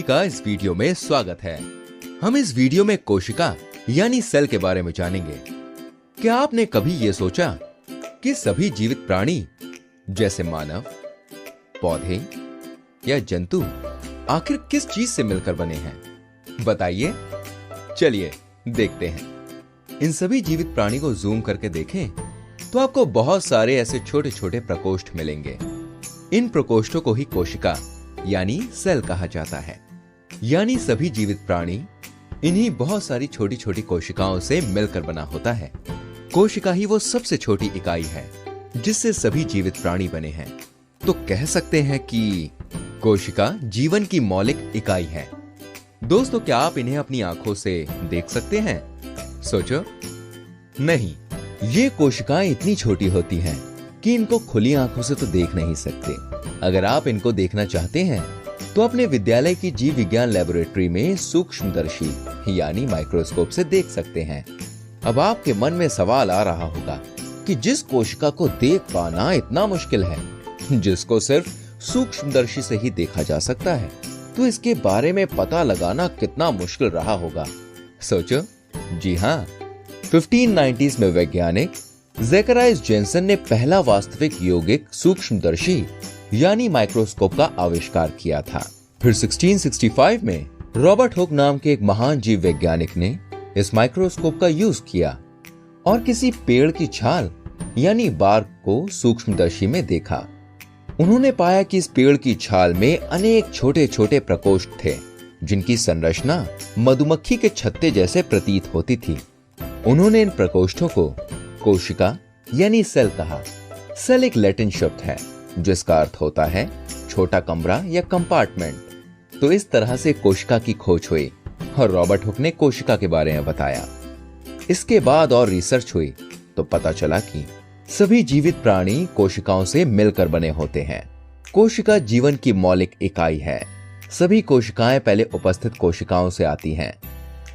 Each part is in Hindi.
का इस वीडियो में स्वागत है। हम इस वीडियो में कोशिका यानी सेल के बारे में जानेंगे। क्या आपने कभी ये सोचा कि सभी जीवित प्राणी जैसे मानव, पौधे या जंतु आखिर किस चीज से मिलकर बने हैं? बताइए। चलिए देखते हैं। इन सभी जीवित प्राणी को जूम करके देखें तो आपको बहुत सारे ऐसे छोटे छोटे प्रकोष्ठ मिलेंगे। इन प्रकोष्ठों को ही कोशिका यानी सेल कहा जाता है। यानी सभी जीवित प्राणी इन्हीं बहुत सारी छोटी छोटी कोशिकाओं से मिलकर बना होता है। कोशिका ही वो सबसे छोटी इकाई है जिससे सभी जीवित प्राणी बने हैं। तो कह सकते हैं कि कोशिका जीवन की मौलिक इकाई है। दोस्तों, क्या आप इन्हें अपनी आंखों से देख सकते हैं? सोचो। नहीं, ये कोशिकाएं इतनी छोटी होती हैं कि इनको खुली आंखों से तो देख नहीं सकते। अगर आप इनको देखना चाहते हैं तो अपने विद्यालय की जीव विज्ञान लैबोरेटरी में सूक्ष्मदर्शी यानी माइक्रोस्कोप से देख सकते हैं। अब आपके मन में सवाल आ रहा होगा कि जिस कोशिका को देख पाना इतना मुश्किल है, जिसको सिर्फ सूक्ष्मदर्शी से ही देखा जा सकता है, तो इसके बारे में पता लगाना कितना मुश्किल रहा होगा। सोचो। जी हाँ, 1590s में वैज्ञानिक ज़ेकराइस जेन्सेन ने पहला वास्तविक यौगिक सूक्ष्मदर्शी यानी माइक्रोस्कोप का आविष्कार किया था। फिर 1665 में रॉबर्ट हुक नाम के एक महान जीव वैज्ञानिक ने इस माइक्रोस्कोप का यूज किया और किसी पेड़ की छाल यानी बार्क को सूक्ष्मदर्शी में देखा। उन्होंने पाया कि इस पेड़ की छाल में अनेक छोटे छोटे प्रकोष्ठ थे जिनकी संरचना मधुमक्खी के छत्ते जैसे प्रतीत होती थी। उन्होंने इन प्रकोष्ठों को कोशिका यानी सेल कहा। सेल एक लैटिन शब्द है जिसका अर्थ होता है छोटा कमरा या कंपार्टमेंट। तो इस तरह से कोशिका की खोज हुई और रॉबर्ट हुक ने कोशिका के बारे में बताया। इसके बाद और रिसर्च हुई तो पता चला कि सभी जीवित प्राणी कोशिकाओं से मिलकर बने होते हैं। कोशिका जीवन की मौलिक इकाई है। सभी कोशिकाएं पहले उपस्थित कोशिकाओं से आती हैं,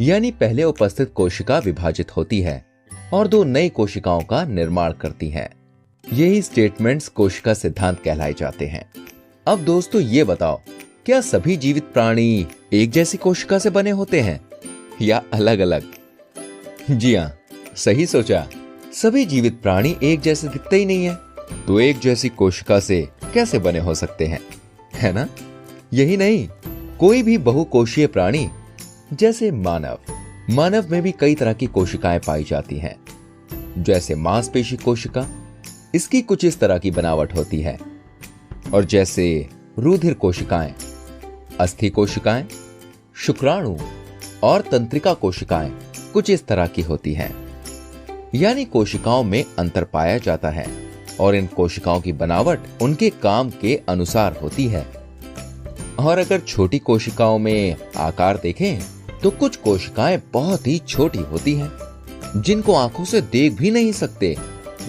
यानी पहले उपस्थित कोशिका विभाजित होती है और दो नई कोशिकाओं का निर्माण करती हैं। यही स्टेटमेंट्स कोशिका सिद्धांत कहलाए जाते हैं। अब दोस्तों ये बताओ, क्या सभी जीवित प्राणी एक जैसी कोशिका से बने होते हैं या अलग अलग? जी हाँ, सही सोचा। सभी जीवित प्राणी एक जैसे दिखते ही नहीं है, तो एक जैसी कोशिका से कैसे बने हो सकते हैं, है ना? यही नहीं, कोई भी बहुकोशीय प्राणी जैसे मानव में भी कई तरह की कोशिकाएं पाई जाती हैं। जैसे मांसपेशी कोशिका, इसकी कुछ इस तरह की बनावट होती है। और जैसे रुधिर कोशिकाएं, अस्थि कोशिकाएं, शुक्राणु और तंत्रिका कोशिकाएं कुछ इस तरह की होती हैं। यानी कोशिकाओं में अंतर पाया जाता है और इन कोशिकाओं की बनावट उनके काम के अनुसार होती है। और अगर छोटी कोशिकाओं में आकार देखें तो कुछ कोशिकाएं बहुत ही छोटी होती हैं जिनको आंखों से देख भी नहीं सकते।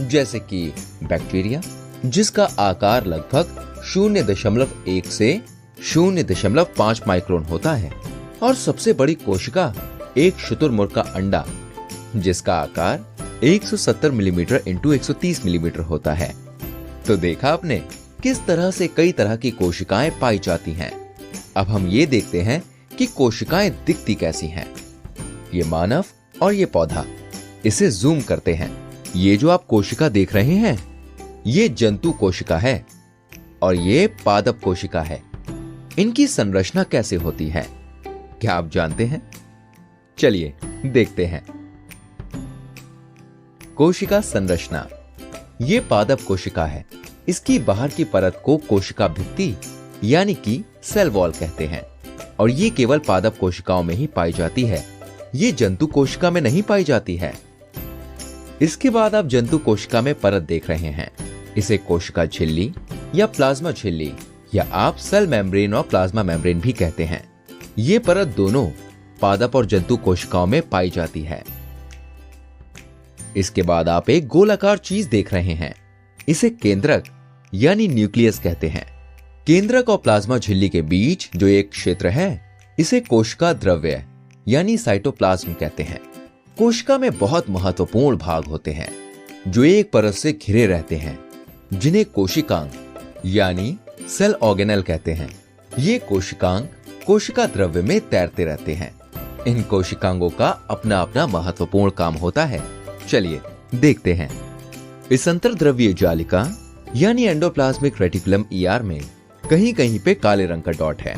जैसे कि बैक्टीरिया, जिसका आकार लगभग 0.1 से 0.5 माइक्रोन होता है। और सबसे बड़ी कोशिका एक शुतुरमुर्ग का अंडा, जिसका आकार 170 मिलीमीटर इंटू 130 मिलीमीटर होता है। तो देखा आपने किस तरह से कई तरह की कोशिकाएं पाई जाती हैं। अब हम ये देखते हैं कि कोशिकाएं दिखती कैसी हैं। ये मानव और ये पौधा। इसे जूम करते हैं। ये जो आप कोशिका देख रहे हैं, ये जंतु कोशिका है और ये पादप कोशिका है। इनकी संरचना कैसे होती है, क्या आप जानते हैं? चलिए देखते हैं। कोशिका संरचना। ये पादप कोशिका है। इसकी बाहर की परत को कोशिका भित्ति यानी कि सेल वॉल कहते हैं और ये केवल पादप कोशिकाओं में ही पाई जाती है। ये जंतु कोशिका में नहीं पाई जाती है। इसके बाद आप जंतु कोशिका में परत देख रहे हैं। इसे कोशिका झिल्ली या प्लाज्मा झिल्ली या आप सेल मेम्ब्रेन और प्लाज्मा मेम्ब्रेन भी कहते हैं। ये परत दोनों पादप और जंतु कोशिकाओं में पाई जाती है। इसके बाद आप एक गोलाकार चीज देख रहे हैं। इसे केंद्रक यानी न्यूक्लियस कहते हैं। केंद्रक और प्लाज्मा झिल्ली के बीच जो एक क्षेत्र है, इसे कोशिका द्रव्य यानी साइटोप्लाज्म कहते हैं। कोशिका में बहुत महत्वपूर्ण भाग होते हैं जो एक परत से घिरे रहते हैं, जिन्हें कोशिकांग यानी सेल ऑर्गेनेल कहते हैं। ये कोशिकांग कोशिका द्रव्य में तैरते रहते हैं। इन कोशिकांगों का अपना अपना महत्वपूर्ण काम होता है। चलिए देखते हैं। इस अंतर्द्रव्यीय जालिका यानी एंडोप्लाज्मिक रेटिकुलम ईआर में कहीं कहीं पे काले रंग का डॉट है।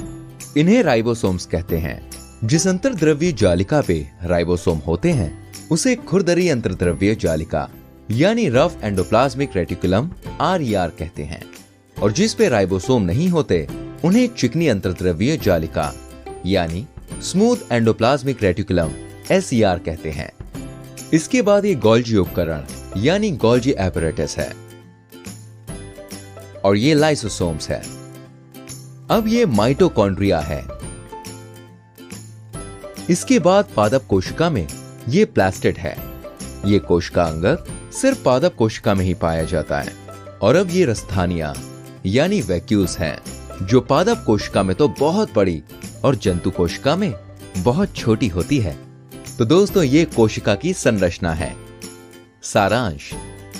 इन्हें राइबोसोम्स कहते हैं। जिस अंतर्द्रव्यीय जालिका पे राइबोसोम होते हैं उसे खुरदरी अंतर्द्रव्यीय जालिका यानी रफ एंडोप्लाज्मिक रेटिकुलम आरईआर कहते हैं, और जिस पे राइबोसोम नहीं होते उन्हें चिकनी अंतर्द्रव्यीय जालिका यानी स्मूथ एंडोप्लाज्मिक रेटिकुलम एसईआर कहते हैं। इसके बाद ये गोल्जी उपकरण यानी गोल्जी एपरेटस है, और ये लाइसोसोम्स है। अब ये माइटोकॉन्ड्रिया है। इसके बाद पादप कोशिका में ये प्लास्टिड है। ये कोशिका अंगक सिर्फ पादप कोशिका में ही पाया जाता है। और अब ये रस्थानिया यानी वैक्यूल्स हैं, जो पादप कोशिका में तो बहुत बड़ी और जंतु कोशिका में बहुत छोटी होती है। तो दोस्तों, ये कोशिका की संरचना है। सारांश,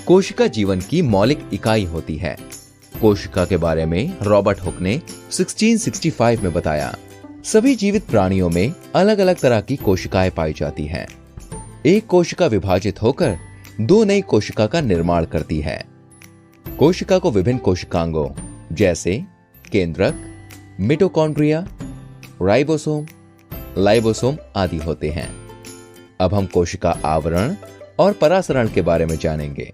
कोशिका जीवन की मौलिक इकाई होती है। कोशिका के बारे में रॉबर्ट हुक ने 1665 में बताया। सभी जीवित प्राणियों में अलग अलग तरह की कोशिकाएं पाई जाती हैं। एक कोशिका विभाजित होकर दो नई कोशिका का निर्माण करती है। कोशिका को विभिन्न कोशिकांगों जैसे केंद्रक, मिटोकॉन्ड्रिया, राइबोसोम, लाइबोसोम आदि होते हैं। अब हम कोशिका आवरण और परासरण के बारे में जानेंगे।